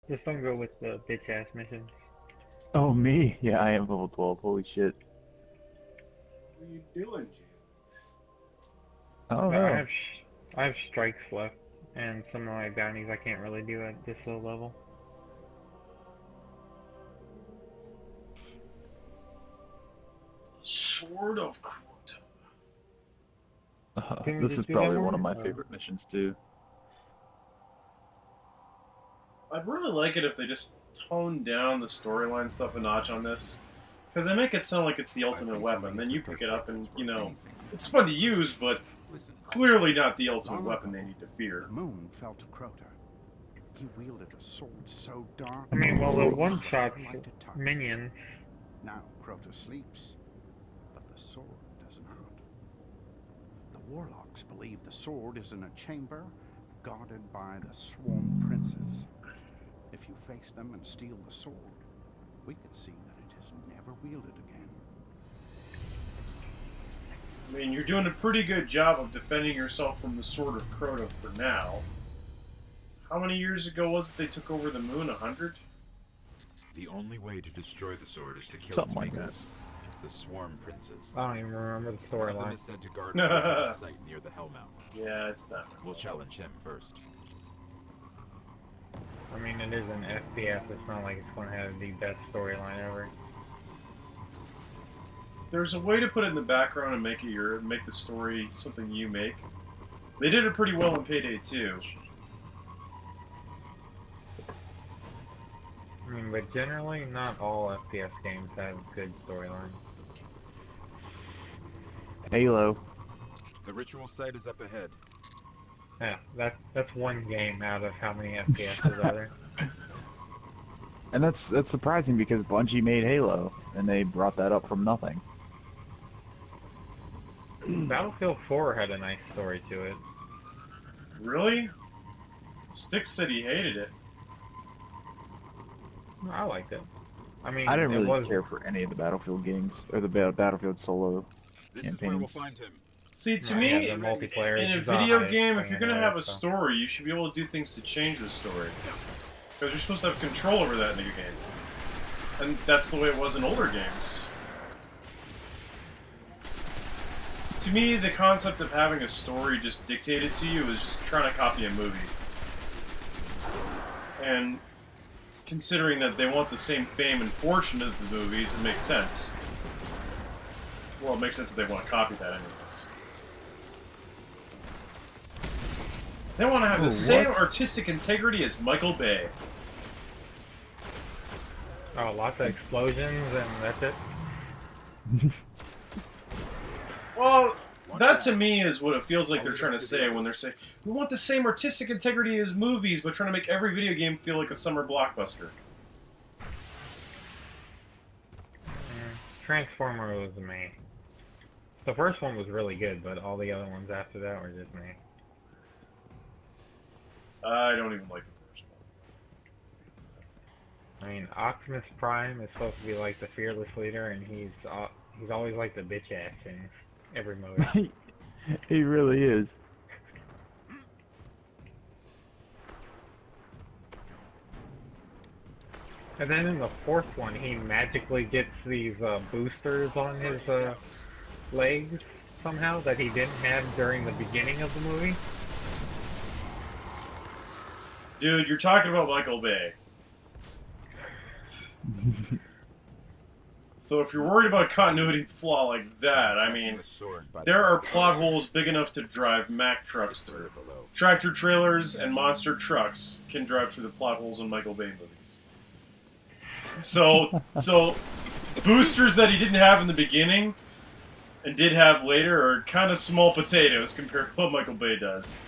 Just don't go with the bitch ass missions. Oh, me? Yeah, I am level 12. Holy shit. What are you doing, James? Oh, No, no. I have strikes left, and some of my bounties I can't really do at this low level. Sword of Crota. Can we This is just do that probably one one? of my favorite missions, too. I'd really like it if they just toned down the storyline stuff a notch on this. Because they make it sound like it's the ultimate weapon. Then you pick it up and, you know, it's fun to use, but clearly not the ultimate weapon they need to fear. The moon fell to Crota. He wielded a sword so dark. I mean, well, the one shot never liked to touch. minions. Now Crota sleeps, but the sword does not. The warlocks believe the sword is in a chamber guarded by the swarm princes. If you face them and steal the sword, we can see that it is never wielded again. I mean, you're doing a pretty good job of defending yourself from the Sword of Crota for now. How many years ago was it they took over the moon? 100? The only way to destroy the sword is to kill Something its like makers, the Swarm Princes. I don't even remember the One of them storyline. is said to guard a original site near the Hellmouth. Yeah, it's not. We'll challenge him first. I mean, it is an FPS. It's not like it's going to have the best storyline ever. There's a way to put it in the background and make it make the story something you make. They did it pretty well in Payday 2. I mean, but generally, not all FPS games have good storylines. Halo. The ritual site is up ahead. Yeah, that's one game out of how many FPSs are there. And that's surprising because Bungie made Halo, and they brought that up from nothing. Battlefield 4 had a nice story to it. Really? Stick said he hated it. I liked it. I mean, I didn't it really was, care for any of the Battlefield games, or the Battlefield solo This is where campaigns. we'll find him. See, to Yeah, me, the multiplayer in a is the video highest game, if thing you're in going to there, have a so. story, you should be able to do things to change the story. Because you're supposed to have control over that in your game. And that's the way it was in older games. To me, the concept of having a story just dictated to you is just trying to copy a movie. And considering that they want the same fame and fortune as the movies, it makes sense. Well, it makes sense that they want to copy that anyways. They want to have the same artistic integrity as Michael Bay. Oh, lots of explosions and that's it. Well, that to me is what it feels like they're trying to say when they're saying, we want the same artistic integrity as movies, but trying to make every video game feel like a summer blockbuster. Transformer was me. The first one was really good, but all the other ones after that were just me. I don't even like the first one. I mean, Optimus Prime is supposed to be like the fearless leader, and he's always like the bitch ass in every movie. He really is. And then in the fourth one, he magically gets these boosters on his legs somehow that he didn't have during the beginning of the movie. Dude, you're talking about Michael Bay. So if you're worried about continuity flaw like that, I mean, there are plot holes big enough to drive Mack trucks through. Tractor trailers and monster trucks can drive through the plot holes in Michael Bay movies. So boosters that he didn't have in the beginning and did have later are kind of small potatoes compared to what Michael Bay does.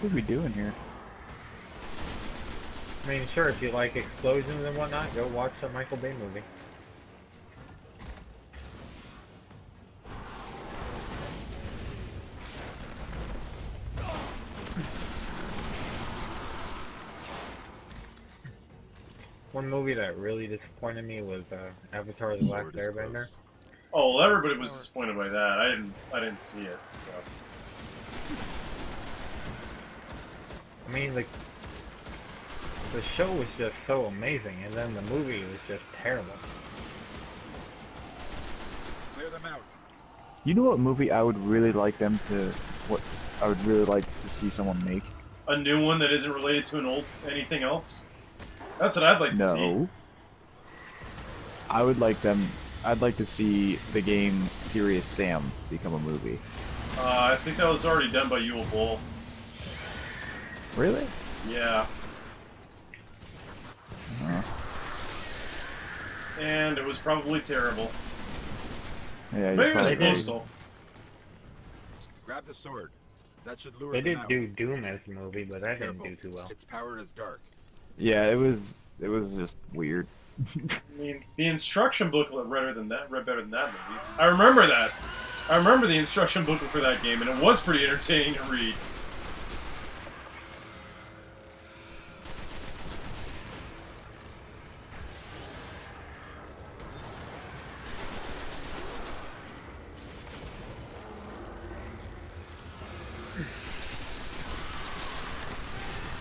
What are we doing here? I mean, sure, if you like explosions and whatnot, go watch a Michael Bay movie. One movie that really disappointed me was Avatar: The Last Sword is Airbender. closed. Oh, well, everybody was disappointed by that. I didn't see it. So I mean, the show was just so amazing, and then the movie was just terrible. Clear them out. You know what movie I would really like them to, what I would really like to see someone make? a new one that isn't related to an old anything else. That's what I'd like to see. No. I would like them, I'd like to see the game Serious Sam become a movie. I think that was already done by Yule Bull. Really? Yeah. Uh, And it was probably terrible. yeah, Maybe it was probably did. Postal. Grab the sword. That should lure They them did out. do Doom as a movie, but that Careful. didn't do too well. Its power is dark. yeah, it was just weird. I mean, the instruction booklet read better than that movie. I remember that. I remember the instruction booklet for that game, and it was pretty entertaining to read.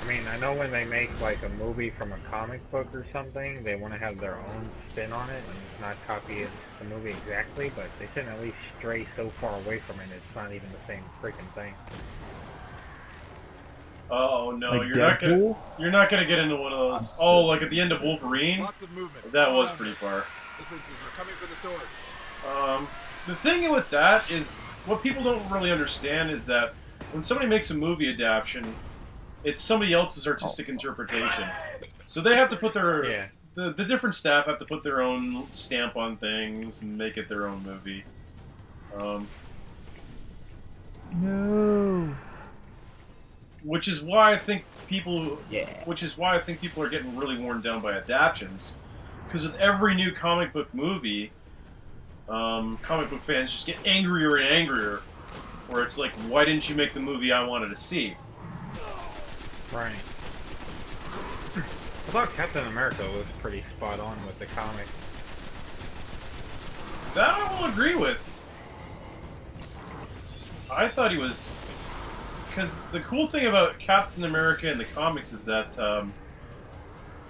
I mean, I know when they make like a movie from a comic book or something, they want to have their own spin on it and not copy the movie exactly, but they shouldn't at least stray so far away from it it's not even the same freaking thing. Oh no, Like you're not gonna get into one of those. Oh, like at the end of Wolverine, Lots of movement. that was All pretty around far. us. The princes are coming for the sword. The thing with that is, what people don't really understand is that when somebody makes a movie adaptation, it's somebody else's artistic interpretation. So they have to put their Yeah. the different staff have to put their own stamp on things and make it their own movie. No. Which is why I think people Yeah. which is why I think people are getting really worn down by adaptions. Because with every new comic book movie, comic book fans just get angrier and angrier. Where it's like, why didn't you make the movie I wanted to see? Right. I thought Captain America was pretty spot on with the comic. That I will agree with. I thought he was... Because the cool thing about Captain America in the comics is that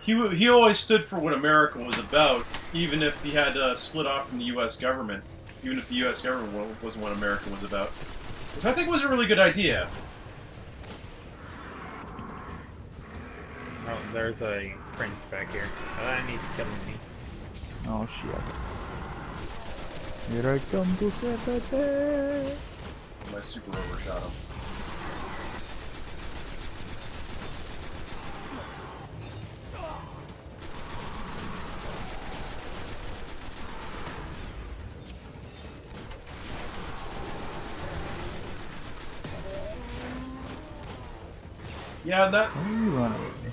he always stood for what America was about, even if he had to split off from the U.S. government. Even if the U.S. government wasn't what America was about. Which I think was a really good idea. Oh, there's a prince back here. That needs killing me. Oh shit. Here I come to save the day. My super overshot him. Yeah, that Why are you running with me?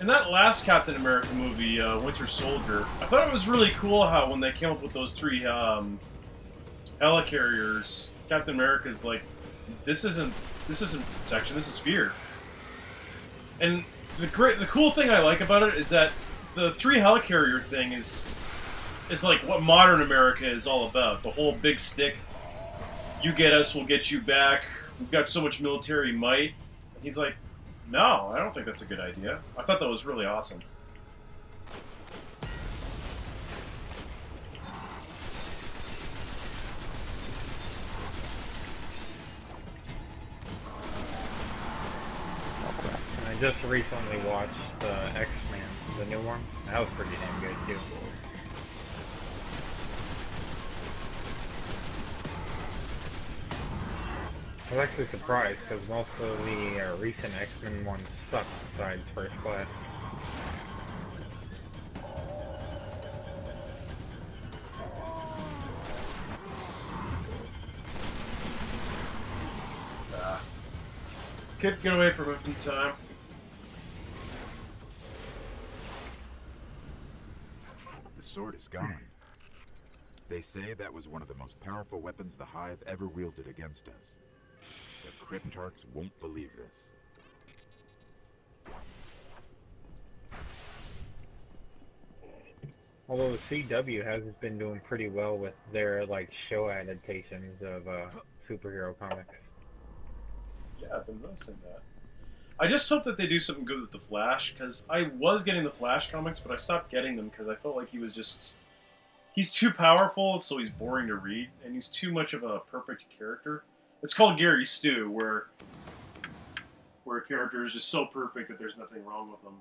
in that last Captain America movie, Winter Soldier, I thought it was really cool how when they came up with those three helicarriers, Captain America's like, this isn't protection, this is fear. And the cool thing I like about it is that the three helicarrier thing is like what modern America is all about. The whole big stick, you get us, we'll get you back. We've got so much military might. And he's like, no, I don't think that's a good idea. I thought that was really awesome. And I just recently watched X-Men, the new one. That was pretty damn good too. I was actually surprised because most of the recent X-Men ones suck besides First Class. Get away from him in time. The sword is gone. They say that was one of the most powerful weapons the Hive ever wielded against us. The Cryptarchs won't believe this. Although CW has been doing pretty well with their like show adaptations of superhero comics. Yeah, I've been noticing that. I just hope that they do something good with the Flash, because I was getting the Flash comics, but I stopped getting them because I felt like he was just... He's too powerful, so he's boring to read, and he's too much of a perfect character. It's called Gary Stu, where a character is just so perfect that there's nothing wrong with him.